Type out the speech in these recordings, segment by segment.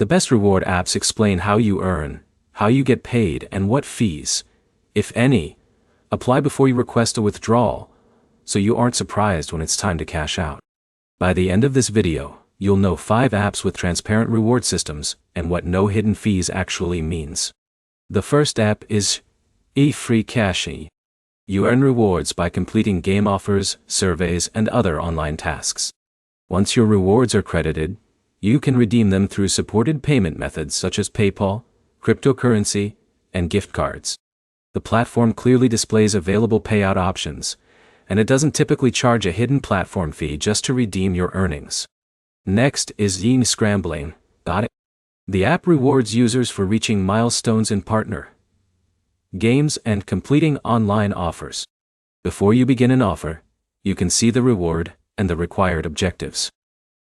The best reward apps explain how you earn, how you get paid, and what fees, if any, apply before you request a withdrawal, so you aren't surprised when it's time to cash out. By the end of this video, you'll know 5 apps with transparent reward systems and what no hidden fees actually means. The first app is eFreeCash. You earn rewards by completing game offers, surveys, and other online tasks. Once your rewards are credited, you can redeem them through supported payment methods such as PayPal, cryptocurrency, and gift cards. The platform clearly displays available payout options, and it doesn't typically charge a hidden platform fee just to redeem your earnings. Next is eScrambling. The app rewards users for reaching milestones in partner games and completing online offers. Before you begin an offer, you can see the reward and the required objectives.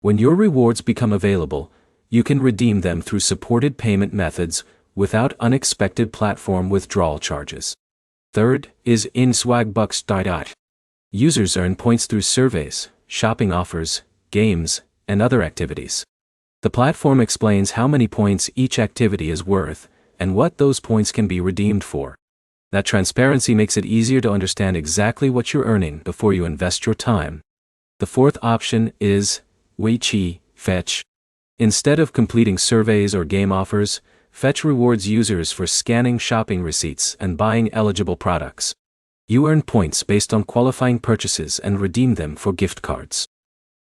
When your rewards become available, you can redeem them through supported payment methods without unexpected platform withdrawal charges. Third is eSwagbucks. Users earn points through surveys, shopping offers, games, and other activities. The platform explains how many points each activity is worth and what those points can be redeemed for. That transparency makes it easier to understand exactly what you're earning before you invest your time. The fourth option is Fetch. Instead of completing surveys or game offers, Fetch rewards users for scanning shopping receipts and buying eligible products. You earn points based on qualifying purchases and redeem them for gift cards.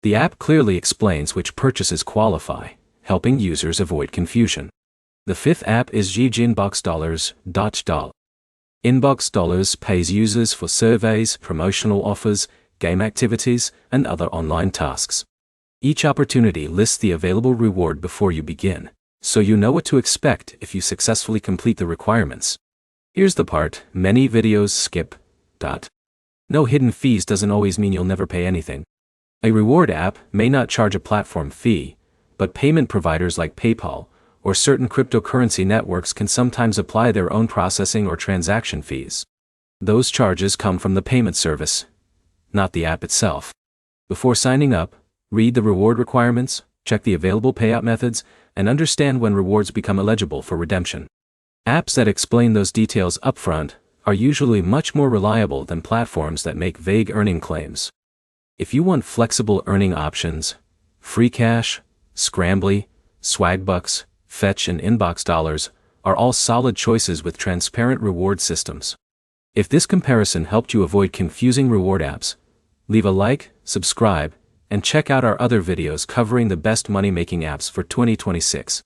The app clearly explains which purchases qualify, helping users avoid confusion. The fifth app is Inbox. Inbox pays users for surveys, promotional offers, game activities, and other online tasks. Each opportunity lists the available reward before you begin, so you know what to expect if you successfully complete the requirements. Here's the part many videos skip. No hidden fees doesn't always mean you'll never pay anything. A reward app may not charge a platform fee, but payment providers like PayPal or certain cryptocurrency networks can sometimes apply their own processing or transaction fees. Those charges come from the payment service, not the app itself. Before signing up, read the reward requirements, check the available payout methods, and understand when rewards become eligible for redemption. Apps that explain those details upfront are usually much more reliable than platforms that make vague earning claims. If you want flexible earning options, FreeCash, Scrambly, Swagbucks, Fetch, and Inbox are all solid choices with transparent reward systems. If this comparison helped you avoid confusing reward apps, leave a like, subscribe, and check out our other videos covering the best money-making apps for 2026.